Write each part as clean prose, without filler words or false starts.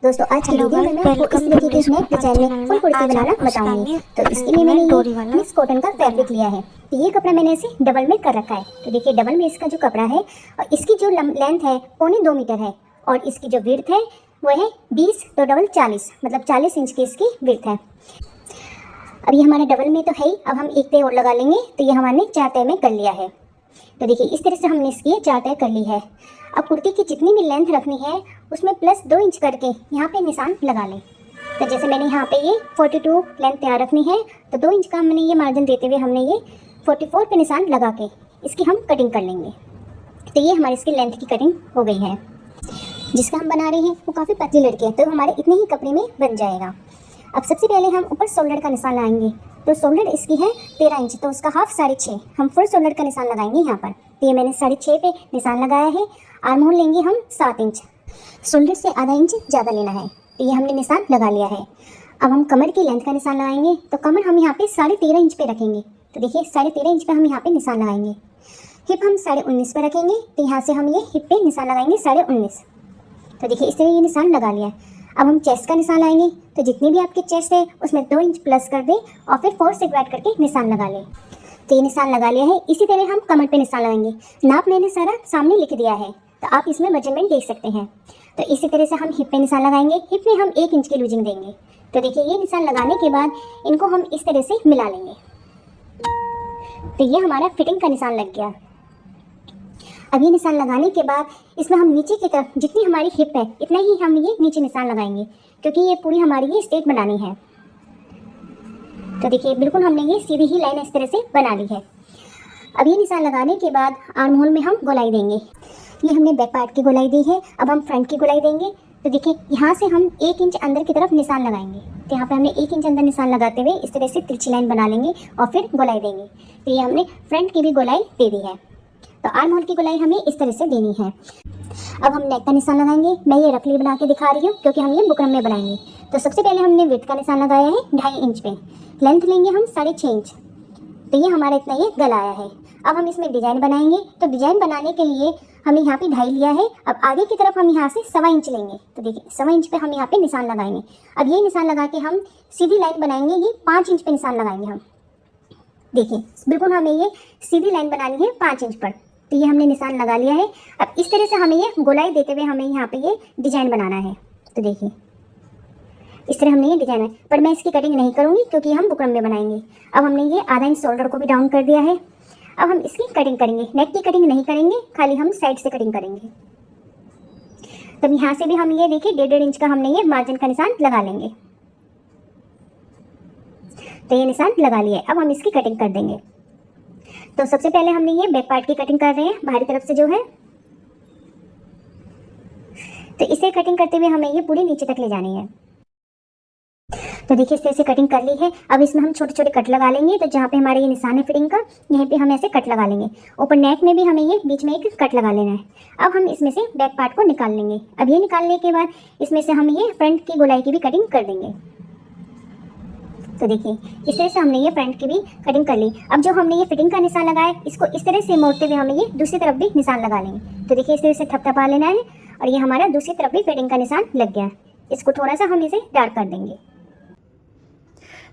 दोस्तों आज की वीडियो में मैं आपको इस तरीके के नेक डिजाइन में फुल कुर्ती बनाना बताऊंगी। तो इसके लिए मैंने ये मिक्स कॉटन का फैब्रिक लिया है। तो ये कपड़ा मैंने इसे डबल में कर रखा है। तो देखिए डबल में इसका जो कपड़ा है और इसकी जो लेंथ है 1.25 मीटर है और इसकी जो विड्थ है वो है 20 तो डबल 40 मतलब 40 इंच की इसकी विड्थ है। अब ये हमारा डबल में तो है ही, अब हम एक तय और लगा लेंगे। तो ये हमारे 4 तय में कर लिया है। तो देखिए इस तरह से हमने इसकी 4 तय कर ली है। अब कुर्ती की जितनी भी लेंथ रखनी है उसमें प्लस 2 इंच करके यहाँ पे निशान लगा लें। तो जैसे मैंने यहाँ पे ये 42 लेंथ तैयार रखनी है तो 2 इंच का हमने ये मार्जिन देते हुए हमने ये 44 पे निशान लगा के इसकी हम कटिंग कर लेंगे। तो ये हमारी इसकी लेंथ की कटिंग हो गई है। जिसका हम बना रहे हैं वो काफ़ी पतली लड़की है तो हमारे इतने ही कपड़े में बन जाएगा। अब सबसे पहले हम ऊपर शोल्डर का निशान लगाएंगे। तो शोल्डर इसकी है 13 इंच तो उसका हाफ 6.5 हम फुल शोल्डर का निशान लगाएंगे यहाँ पर। तो ये मैंने 6.5 पे निशान लगाया है। आर्म होल लेंगे हम 7 इंच, शोल्डर से आधा इंच ज़्यादा लेना है। तो ये हमने निशान लगा लिया है। अब हम कमर की लेंथ का निशान लगाएंगे। तो कमर हम यहाँ पे 13.5 इंच पे रखेंगे। तो देखिए 13.5 इंच पे हम यहाँ पे निशान लगाएंगे। हिप हम 19.5 पे रखेंगे। तो यहाँ से हम ये हिप पे निशान लगाएंगे 19.5। तो देखिए इस तरह ये निशान लगा लिया है। अब हम चेस्ट का निशान लगाएंगे। तो जितनी भी आपकी चेस्ट है उसमें 2 इंच प्लस कर दें और फिर 4 से डिवाइड करके निशान लगा लें। तो ये निशान लगा लिया है। इसी तरह हम कमर पे निशान लगाएंगे। नाप मैंने सारा सामने लिख दिया है तो आप इसमें मेजरमेंट देख सकते हैं। तो इसी तरह से हम हिप पे निशान लगाएंगे। हिप में हम 1 इंच की लूजिंग देंगे। तो देखिए ये निशान लगाने के बाद इनको हम इस तरह से मिला लेंगे। तो ये हमारा फिटिंग का निशान लग गया। अब ये निशान लगाने के बाद इसमें हम नीचे की तरफ जितनी हमारी हिप है इतना ही हम ये नीचे निशान लगाएंगे क्योंकि ये पूरी हमारी ये स्ट्रेट बनानी है। तो देखिए बिल्कुल हमने ये सीधी ही लाइन इस तरह से बना ली है। अब ये निशान लगाने के बाद आर्म होल में हम गोलाई देंगे। ये हमने बैक पार्ट की गोलाई दी है। अब हम फ्रंट की गोलाई देंगे। तो देखिए यहाँ से हम 1 इंच अंदर की तरफ निशान लगाएंगे। तो यहाँ पे हमने 1 इंच अंदर निशान लगाते हुए इस तरह से तिरछी लाइन बना लेंगे और फिर गोलाई देंगे। तो ये हमने फ्रंट की भी गोलाई दे दी है। तो आर्म होल की गोलाई हमें इस तरह से देनी है। अब हम नेक का निशान लगाएंगे। मैं ये रफली बना के दिखा रही हूँ क्योंकि हम ये बुकरम में बनाएंगे। तो सबसे पहले हमने विड्थ का निशान लगाया है 2.5 इंच पे। लेंथ लेंगे हम 6.5 इंच। तो ये हमारा इतना ये गला आया है। अब हम इसमें डिजाइन बनाएंगे। तो डिजाइन बनाने के लिए हमने यहाँ पे 2.5 लिया है। अब आगे की तरफ हम यहाँ से 1.25 इंच लेंगे। तो देखिए 1.25 इंच पे हम यहाँ पे निशान लगाएंगे। अब ये निशान लगा के हम सीधी लाइन बनाएंगे। ये 5 इंच पे निशान लगाएंगे हम। देखिए बिल्कुल हमें ये सीधी लाइन बनानी है 5 इंच पर। तो ये हमने निशान लगा लिया है। अब इस तरह से हमें ये गोलाई देते हुए हमें यहाँ पे ये डिजाइन बनाना है। तो देखिए इस तरह हमने ये डिजाइन है पर मैं इसकी कटिंग नहीं करूँगी क्योंकि हम बुकरम में बनाएंगे। अब हमने ये आधा इंच शोल्डर को भी डाउन कर दिया है। अब हम इसकी कटिंग करेंगे। नेक की कटिंग नहीं करेंगे, खाली हम साइड से कटिंग करेंगे। तब यहाँ से भी हम ये देखिए 1.5 इंच का हमने ये मार्जिन का निशान लगा लेंगे। तो ये निशान लगा लिया। अब हम इसकी कटिंग कर देंगे। तो सबसे पहले हमने ये बैक पार्ट की कटिंग कर रहे हैं बाहरी तरफ से जो है। तो इसे कटिंग करते हुए हमें ये पूरी नीचे तक ले जानी है। तो देखिए इस तरह से कटिंग कर ली है। अब इसमें हम छोटे छोटे कट लगा लेंगे। तो जहाँ पे हमारे ये निशान है फिटिंग का यहीं पे हम ऐसे कट लगा लेंगे। ऊपर नेक में भी हमें ये बीच में एक कट लगा लेना है। अब हम इसमें से बैक पार्ट को निकाल लेंगे। अब ये निकालने के बाद इसमें से हम ये फ्रंट की गोलाई की भी कटिंग कर देंगे। तो देखिए इस तरह से हमने ये फ्रंट की भी कटिंग कर ली। अब जो हमने ये फिटिंग का निशान लगाया इसको इस तरह से मोड़ते हुए हमें ये दूसरी तरफ भी निशान लगा लेंगे। तो देखिए इस तरह से थपथपा लेना है और ये हमारा दूसरी तरफ भी फिटिंग का निशान लग गया। इसको थोड़ा सा हम इसे डार्क कर देंगे।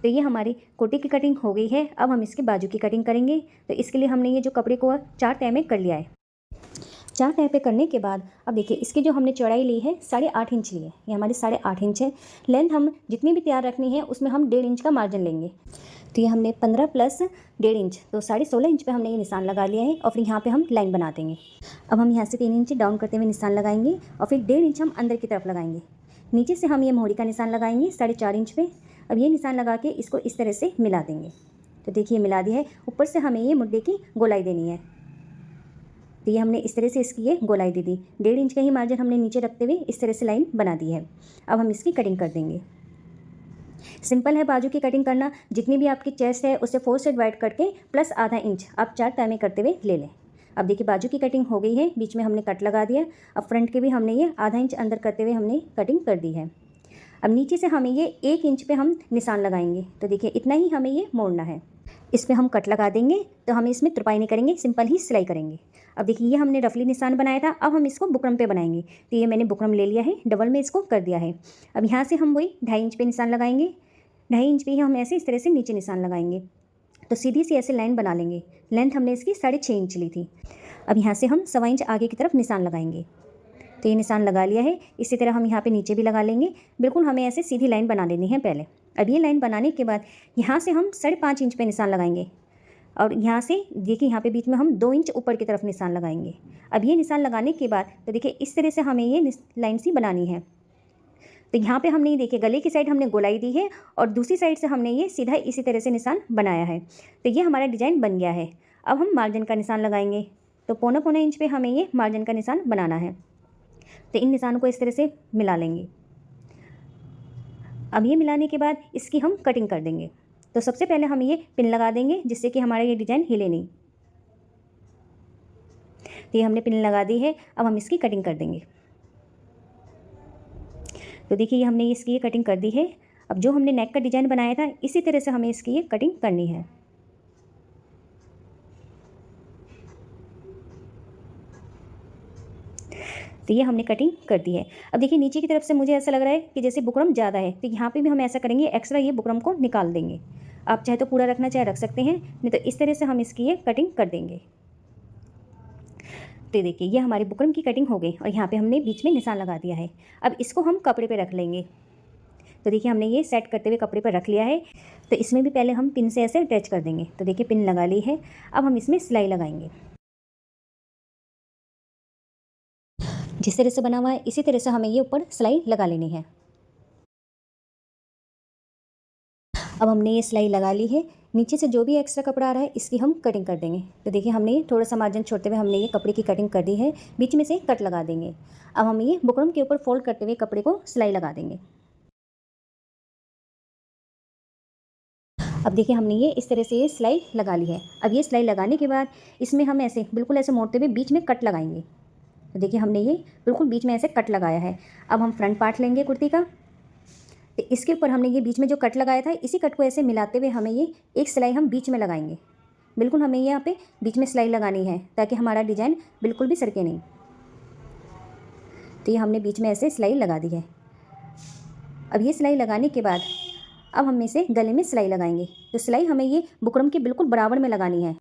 तो ये हमारी कोटी की कटिंग हो गई है। अब हम इसके बाजू की कटिंग करेंगे। तो इसके लिए हमने ये जो कपड़े को 4 तय में कर लिया है। 4 तय पे करने के बाद अब देखिए इसकी जो हमने चौड़ाई ली है 8.5 इंच ली है। ये हमारी 8.5 इंच है। लेंथ हम जितनी भी तैयार रखनी है उसमें हम 1.5 इंच का मार्जिन लेंगे। तो ये हमने 15 प्लस 1.5 इंच तो 16.5 इंच पे हमने ये निशान लगा लिया है और फिर यहाँ पे हम लाइन बना देंगे। अब हम यहाँ से 3 इंच डाउन करते हुए निशान लगाएंगे और फिर 1.5 इंच हम अंदर की तरफ लगाएंगे। नीचे से हम ये मोहरी का निशान लगाएंगे 4.5 इंच पे। अब ये निशान लगा के इसको इस तरह से मिला देंगे। तो देखिए मिला दिया है। ऊपर से हमें ये मुड्डे की गोलाई देनी है। तो ये हमने इस तरह से इसकी ये गोलाई दे दी। 1.5 इंच का ही मार्जिन हमने नीचे रखते हुए इस तरह से लाइन बना दी है। अब हम इसकी कटिंग कर देंगे। सिंपल है बाजू की कटिंग करना। जितनी भी आपकी चेस्ट है उसे 4 से डिवाइड करके प्लस आधा इंच आप 4 तय में करते हुए ले लें। अब देखिए बाजू की कटिंग हो गई है। बीच में हमने कट लगा दिया। अब फ्रंट के भी हमने ये आधा इंच अंदर करते हुए हमने कटिंग कर दी है। अब नीचे से हमें ये 1 इंच पे हम निशान लगाएंगे। तो देखिए इतना ही हमें ये मोड़ना है। इस पे हम कट लगा देंगे। तो हम इसमें तुरपाई नहीं करेंगे, सिंपल ही सिलाई करेंगे। अब देखिए ये हमने रफली निशान बनाया था, अब हम इसको बुकरम पे बनाएंगे। तो ये मैंने बुकरम ले लिया है, डबल में इसको कर दिया है। अब यहाँ से हम वही 2.5 इंच पे निशान लगाएंगे। 2.5 इंच पे ही हम ऐसे इस तरह से नीचे निशान लगाएंगे। तो सीधी सी ऐसे लाइन बना लेंगे। लेंथ हमने इसकी 6.5 इंच ली थी। अब यहाँ से हम 1.25 इंच आगे की तरफ निशान लगाएंगे। तो ये निशान लगा लिया है। इसी तरह हम यहाँ पे नीचे भी लगा लेंगे। बिल्कुल हमें ऐसे सीधी लाइन बना लेनी है पहले। अब ये लाइन बनाने के बाद यहाँ से हम 5.5 इंच पे निशान लगाएंगे और यहाँ से देखिए यहाँ पे बीच में हम 2 इंच ऊपर की तरफ निशान लगाएंगे। अब ये निशान लगाने के बाद तो देखिए इस तरह से हमें ये लाइन सी बनानी है। तो यहाँ पे हमने देखिए गले की साइड हमने गोलाई दी है और दूसरी साइड से हमने ये सीधा इसी तरह से निशान बनाया है। तो ये हमारा डिज़ाइन बन गया है। अब हम मार्जिन का निशान लगाएंगे। तो 1.25 इंच पे हमें ये मार्जिन का निशान बनाना है। तो इन निशानों को इस तरह से मिला लेंगे। अब ये मिलाने के बाद इसकी हम कटिंग कर देंगे। तो सबसे पहले हम ये पिन लगा देंगे जिससे कि हमारा ये डिज़ाइन हिले नहीं। तो ये हमने पिन लगा दी है। अब हम इसकी कटिंग कर देंगे। तो देखिए ये हमने इसकी ये कटिंग कर दी है। अब जो हमने नेक का डिज़ाइन बनाया था इसी तरह से हमें इसकी ये कटिंग करनी है। तो ये हमने कटिंग कर दी है। अब देखिए नीचे की तरफ से मुझे ऐसा लग रहा है कि जैसे बुकरम ज़्यादा है, तो यहाँ पे भी हम ऐसा करेंगे, एक्स्ट्रा ये बुकरम को निकाल देंगे। आप चाहे तो पूरा रखना चाहे रख सकते हैं, नहीं तो इस तरह से हम इसकी ये कटिंग कर देंगे। तो देखिए ये हमारी बुकरम की कटिंग हो गई और यहाँ पे हमने बीच में निशान लगा दिया है। अब इसको हम कपड़े पे रख लेंगे। तो देखिए हमने ये सेट करते हुए कपड़े पर रख लिया है। तो इसमें भी पहले हम पिन से ऐसे अटैच कर देंगे। तो देखिए पिन लगा ली है। अब हम इसमें सिलाई लगाएंगे। जिस तरह से बना हुआ है इसी तरह से हमें ये ऊपर सिलाई लगा लेनी है। अब हमने ये सिलाई लगा ली है। नीचे से जो भी एक्स्ट्रा कपड़ा आ रहा है इसकी हम कटिंग कर देंगे। तो देखिए हमने थोड़ा सा मार्जिन छोड़ते हुए हमने ये कपड़े की कटिंग कर दी है। बीच में से कट लगा देंगे। अब हम ये बुकरम के ऊपर फोल्ड करते हुए कपड़े को सिलाई लगा देंगे। अब देखिए हमने ये इस तरह से ये सिलाई लगा ली है। अब ये सिलाई लगाने के बाद इसमें हम ऐसे बिल्कुल ऐसे मोड़ते हुए बीच में कट लगाएंगे। तो देखिए हमने ये बिल्कुल बीच में ऐसे कट लगाया है। अब हम फ्रंट पार्ट लेंगे कुर्ती का। तो इसके ऊपर हमने ये बीच में जो कट लगाया था इसी कट को ऐसे मिलाते हुए हमें ये एक सिलाई हम बीच में लगाएंगे। बिल्कुल हमें यहाँ पे बीच में सिलाई लगानी है ताकि हमारा डिज़ाइन बिल्कुल भी सरके नहीं। तो ये हमने बीच में ऐसे सिलाई लगा दी है। अब ये सिलाई लगाने के बाद अब हम इसे गले में सिलाई लगाएंगे। तो सिलाई हमें ये बुकरम के बिल्कुल बराबर में लगानी है।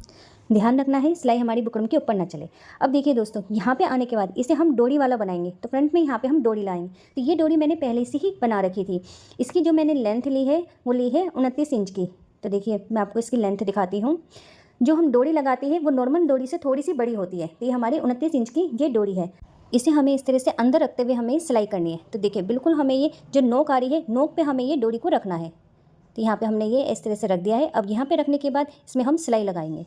ध्यान रखना है सिलाई हमारी बुकरम के ऊपर ना चले। अब देखिए दोस्तों यहाँ पे आने के बाद इसे हम डोरी वाला बनाएंगे। तो फ्रंट में यहाँ पे हम डोरी लाएंगे। तो ये डोरी मैंने पहले से ही बना रखी थी। इसकी जो मैंने लेंथ ली है वो ली है 29 इंच की। तो देखिए मैं आपको इसकी लेंथ दिखाती हूँ। जो हम डोरी लगाते हैं वो नॉर्मल डोरी से थोड़ी सी बड़ी होती है। तो ये हमारी 29 इंच की ये डोरी है। इसे हमें इस तरह से अंदर रखते हुए हमें सिलाई करनी है। तो देखिए बिल्कुल हमें ये जो नोक आ रही है नोक पे हमें ये डोरी को रखना है। तो यहाँ पे हमने ये इस तरह से रख दिया है। अब यहाँ पे रखने के बाद इसमें हम सिलाई लगाएंगे।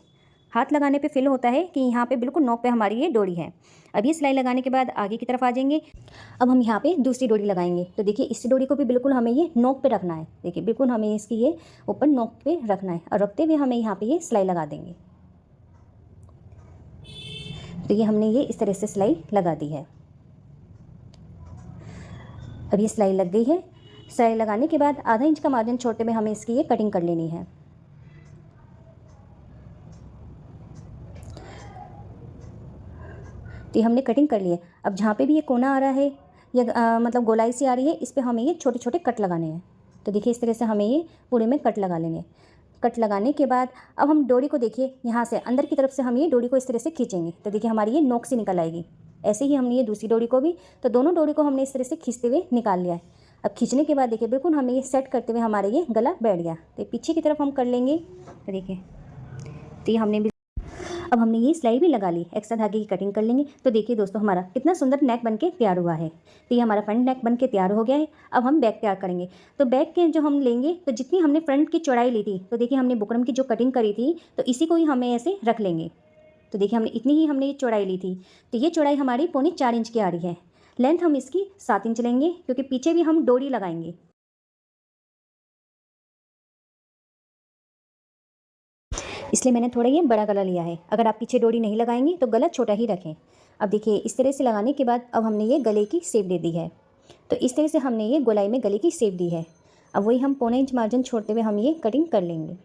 हाथ लगाने पे फील होता है कि यहाँ पे बिल्कुल नोक पे हमारी ये डोरी है। अब ये सिलाई लगाने के बाद आगे की तरफ आ जाएंगे। अब हम यहाँ पे दूसरी डोरी लगाएंगे। तो देखिए इस डोरी को भी बिल्कुल हमें ये नोक पे रखना है। देखिए बिल्कुल हमें इसकी ये ऊपर नोक पे रखना है और रखते हुए हमें यहाँ पे ये सिलाई लगा देंगे। तो ये हमने ये इस तरह से सिलाई लगा दी है। अब ये सिलाई लग गई है। सिलाई लगाने के बाद आधा इंच का मार्जिन छोड़ते हुए हमें इसकी ये कटिंग कर लेनी है। तो ये हमने कटिंग कर ली है। अब जहाँ पे भी ये कोना आ रहा है या मतलब गोलाई सी आ रही है इस पे हमें ये छोटे छोटे कट लगाने हैं। तो देखिए इस तरह से हमें ये पूरे में कट लगा लेंगे। कट लगाने के बाद अब हम डोरी को देखिए यहाँ से अंदर की तरफ से हम ये डोरी को इस तरह से खींचेंगे। तो देखिए हमारी ये नोक से निकल आएगी। ऐसे ही हमने ये दूसरी डोरी को भी, तो दोनों डोरी को हमने इस तरह से खींचते हुए निकाल लिया है। अब खींचने के बाद देखिए बिल्कुल हमें ये सेट करते हुए हमारे ये गला बैठ गया। तो पीछे की तरफ हम कर लेंगे। तो देखिए तो ये हमने भी अब हमने ये सिलाई भी लगा ली। एक्स्ट्रा धागे की कटिंग कर लेंगे। तो देखिए दोस्तों हमारा कितना सुंदर नेक बन के तैयार हुआ है। तो ये हमारा फ्रंट नेक बन के तैयार हो गया है। अब हम बैक तैयार करेंगे। तो बैक के जो हम लेंगे तो जितनी हमने फ्रंट की चौड़ाई ली थी, तो देखिए हमने बुकरम की जो कटिंग करी थी तो इसी को ही हमें ऐसे रख लेंगे। तो देखिए हमने इतनी ही हमने ये चौड़ाई ली थी। तो ये चौड़ाई हमारी 3.25 इंच की आ रही है। लेंथ हम इसकी 7 इंच लेंगे क्योंकि पीछे भी हम डोरी लगाएंगे। इसलिए मैंने थोड़ा ये बड़ा गला लिया है। अगर आप पीछे डोरी नहीं लगाएंगे तो गला छोटा ही रखें। अब देखिए इस तरह से लगाने के बाद अब हमने ये गले की शेप दे दी है। तो इस तरह से हमने ये गोलाई में गले की शेप दी है। अब वही हम 1.25 इंच मार्जिन छोड़ते हुए हम ये कटिंग कर लेंगे।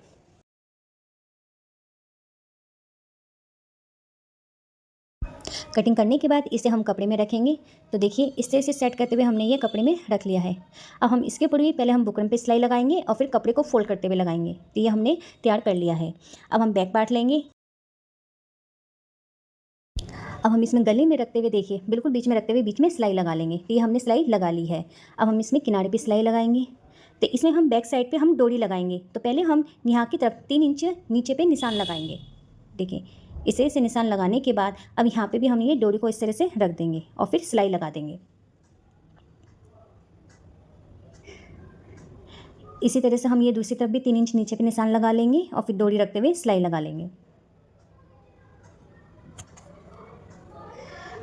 कटिंग करने के बाद इसे हम कपड़े में रखेंगे। तो देखिए इस तरह से सेट करते हुए हमने ये कपड़े में रख लिया है। अब हम इसके ऊपर भी पहले हम बुकरम पे सिलाई लगाएंगे और फिर कपड़े को फोल्ड करते हुए लगाएंगे। तो ये हमने तैयार कर लिया है। अब हम बैक पार्ट लेंगे। अब हम इसमें गले में रखते हुए देखिए बिल्कुल बीच में रखते हुए बीच में सिलाई लगा लेंगे। तो ये हमने सिलाई लगा ली है। अब हम इसमें किनारे पे सिलाई लगाएंगे। तो इसमें हम बैक साइड पे हम डोरी लगाएंगे। तो पहले हम यहाँ की तरफ 3 इंच नीचे पे निशान लगाएंगे। देखिए इस तरह से निशान लगाने के बाद अब यहाँ पे भी हम ये डोरी को इस तरह से रख देंगे और फिर सिलाई लगा देंगे। इसी तरह से हम ये दूसरी तरफ भी 3 इंच नीचे पे निशान लगा लेंगे और फिर डोरी रखते हुए सिलाई लगा लेंगे।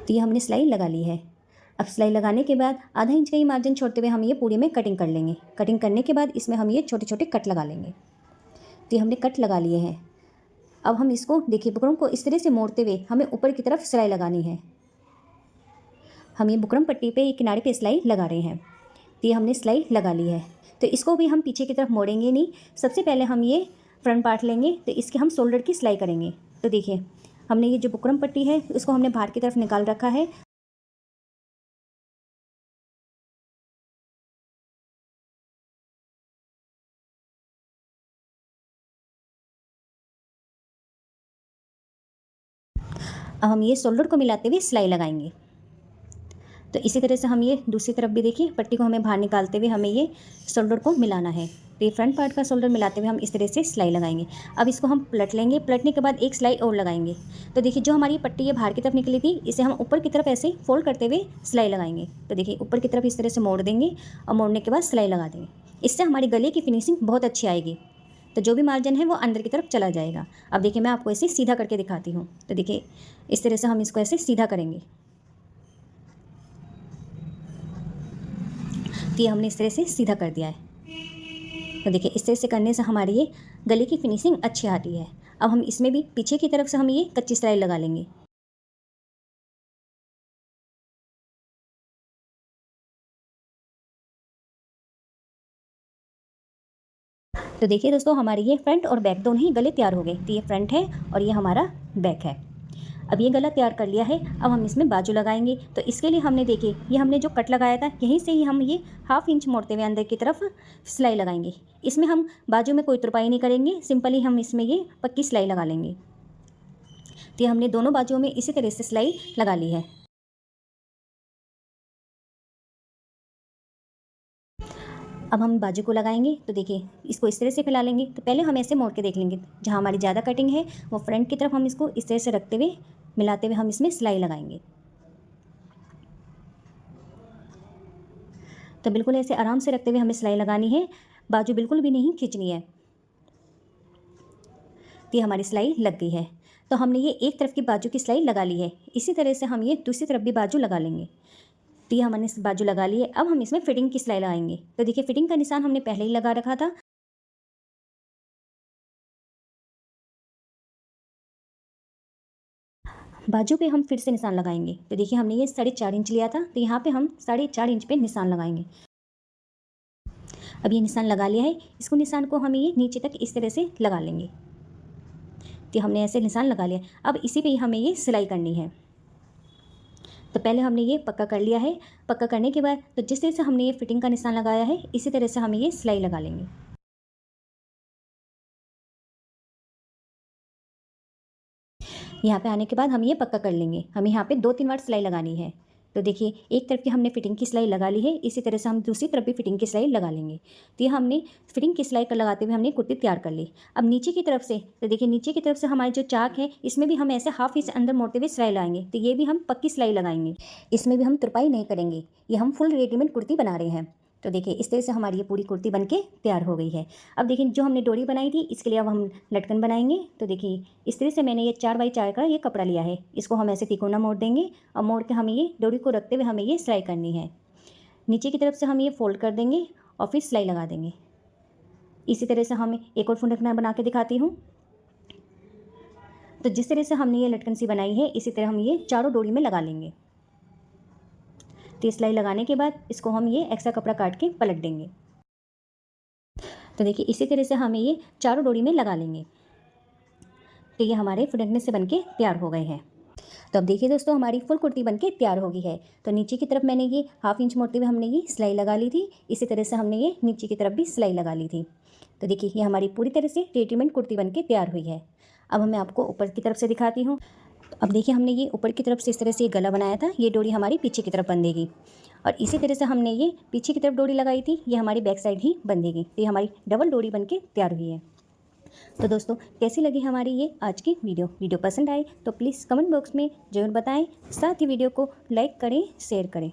तो ये हमने सिलाई लगा ली है। अब सिलाई लगाने के बाद आधा इंच का ही मार्जिन छोड़ते हुए हम ये पूरे में कटिंग कर लेंगे। कटिंग करने के बाद इसमें हम ये छोटे छोटे कट लगा लेंगे। तो ये हमने कट लगा लिए हैं। अब हम इसको देखिए बुकरम को इस तरह से मोड़ते हुए हमें ऊपर की तरफ सिलाई लगानी है। हम ये बुकरम पट्टी पे किनारे पे सिलाई लगा रहे हैं। तो ये हमने सिलाई लगा ली है। तो इसको भी हम पीछे की तरफ मोड़ेंगे नहीं। सबसे पहले हम ये फ्रंट पार्ट लेंगे। तो इसके हम शोल्डर की सिलाई करेंगे। तो देखिए हमने ये जो बुकरम पट्टी है उसको हमने बाहर की तरफ निकाल रखा है। अब हम ये शोल्डर को मिलाते हुए सिलाई लगाएंगे। तो इसी तरह से हम ये दूसरी तरफ भी देखिए पट्टी को हमें बाहर निकालते हुए हमें ये शोल्डर को मिलाना है। तो ये फ्रंट पार्ट का शोल्डर मिलाते हुए हम इस तरह से सिलाई लगाएंगे। अब इसको हम पलट लेंगे। पलटने के बाद एक सिलाई और लगाएंगे। तो देखिए जो हमारी पट्टी ये बाहर की तरफ निकली थी इसे हम ऊपर की तरफ ऐसे फोल्ड करते हुए सिलाई लगाएंगे। तो देखिए ऊपर की तरफ इस तरह से मोड़ देंगे और मोड़ने के बाद सिलाई लगा देंगे। इससे हमारी गले की फिनिशिंग बहुत अच्छी आएगी। तो जो भी मार्जिन है वो अंदर की तरफ चला जाएगा। अब देखिए मैं आपको ऐसे सीधा करके दिखाती हूँ। तो देखिए इस तरह से हम इसको ऐसे सीधा करेंगे। तो ये हमने इस तरह से सीधा कर दिया है। तो देखिए इस तरह से करने से हमारी ये गले की फिनिशिंग अच्छी आती है। अब हम इसमें भी पीछे की तरफ से हम ये कच्ची सिलाई लगा लेंगे। तो देखिए दोस्तों हमारे ये फ्रंट और बैक दोनों ही गले तैयार हो गए। तो ये फ्रंट है और ये हमारा बैक है। अब ये गला तैयार कर लिया है। अब हम इसमें बाजू लगाएंगे। तो इसके लिए हमने देखिए ये हमने जो कट लगाया था यहीं से ही हम ये 1/2 इंच मोड़ते हुए अंदर की तरफ सिलाई लगाएंगे। इसमें हम बाजू में कोई तुरपाई नहीं करेंगे। सिंपली हम इसमें ये पक्की सिलाई लगा लेंगे। तो ये हमने दोनों बाजुओं में इसी तरह से सिलाई लगा ली है। अब हम बाजू को लगाएंगे। तो देखिए इसको इस तरह से फैला लेंगे। तो पहले हम ऐसे मोड़ के देख लेंगे। जहाँ हमारी ज़्यादा कटिंग है वो फ्रंट की तरफ हम इसको इस तरह से रखते हुए मिलाते हुए हम इसमें सिलाई लगाएंगे। तो बिल्कुल ऐसे आराम से रखते हुए हमें सिलाई लगानी है। बाजू बिल्कुल भी नहीं खींचनी है। तो ये हमारी सिलाई लग गई है। तो हमने ये एक तरफ की बाजू की सिलाई लगा ली है। इसी तरह से हम ये दूसरी तरफ भी बाजू लगा लेंगे। तो ये हमने बाजू लगा ली है। अब हम इसमें फिटिंग की सिलाई लगाएंगे। तो देखिए फिटिंग का निशान हमने पहले ही लगा रखा था। बाजू पे हम फिर से निशान लगाएंगे। तो देखिए हमने ये 4.5 इंच लिया था। तो यहाँ पे हम 4.5 इंच पे निशान लगाएंगे। अब ये निशान लगा लिया है। इसको निशान को हम ये नीचे तक इस तरह से लगा लेंगे। तो हमने ऐसे निशान लगा लिया। अब इसी पे हमें ये सिलाई करनी है। तो पहले हमने ये पक्का कर लिया है। पक्का करने के बाद तो जिस तरह से हमने ये फिटिंग का निशान लगाया है इसी तरह से हमें ये सिलाई लगा लेंगे। यहाँ पे आने के बाद हम ये पक्का कर लेंगे। हमें यहाँ पे 2-3 बार सिलाई लगानी है। तो देखिए एक तरफ की हमने फिटिंग की सिलाई लगा ली है। इसी तरह से हम दूसरी तरफ भी फिटिंग की सिलाई लगा लेंगे। तो ये हमने फिटिंग की सिलाई कर लगाते हुए हमने कुर्ती तैयार कर ली। अब नीचे की तरफ से तो देखिए नीचे की तरफ से हमारे जो चाक है इसमें भी हम ऐसे 1/2 इंच अंदर मोड़ते हुए सिलाई लगाएंगे। तो ये भी हम पक्की सिलाई लगाएंगे। इसमें भी हम तुरपाई नहीं करेंगे। ये हम फुल रेडीमेड कुर्ती बना रहे हैं। तो देखिए इस तरह से हमारी ये पूरी कुर्ती बनके तैयार हो गई है। अब देखिए जो हमने डोरी बनाई थी इसके लिए अब हम लटकन बनाएंगे। तो देखिए इस तरह से मैंने ये 4x4 का ये कपड़ा लिया है। इसको हम ऐसे तिकोना मोड़ देंगे और मोड़ के हमें ये डोरी को रखते हुए हमें ये सिलाई करनी है। नीचे की तरफ से हम ये फोल्ड कर देंगे और फिर सिलाई लगा देंगे। इसी तरह से हम एक और फुंडकना बना के दिखाती हूँ। तो जिस तरह से हमने ये लटकन सी बनाई है इसी तरह हम ये चारों डोरी में लगा लेंगे। तो सिलाई लगाने के बाद इसको हम ये एक्स्ट्रा कपड़ा काट के पलट देंगे। तो देखिए इसी तरह से हमें ये चारों डोरी में लगा लेंगे। तो ये हमारे फुंडकने से बनके तैयार हो गए हैं। तो अब देखिए दोस्तों, हमारी फुल कुर्ती बनके तैयार हो गई है। तो नीचे की तरफ मैंने ये 1/2 इंच मोड़ते हुए हमने ये सिलाई लगा ली थी। इसी तरह से हमने ये नीचे की तरफ भी सिलाई लगा ली थी। तो देखिए ये हमारी पूरी तरह से रेडीमेड कुर्ती बनके तैयार हुई है। अब मैं आपको ऊपर की तरफ से दिखाती हूँ। तो अब देखिए हमने ये ऊपर की तरफ से इस तरह से ये गला बनाया था, ये डोरी हमारी पीछे की तरफ बंधेगी। और इसी तरह से हमने ये पीछे की तरफ डोरी लगाई थी, ये हमारी बैक साइड ही बंधेगी। तो ये हमारी डबल डोरी बनके तैयार हुई है। तो दोस्तों, कैसी लगी हमारी ये आज की वीडियो पसंद आए तो प्लीज़ कमेंट बॉक्स में ज़रूर बताएं। साथ ही वीडियो को लाइक करें, शेयर करें।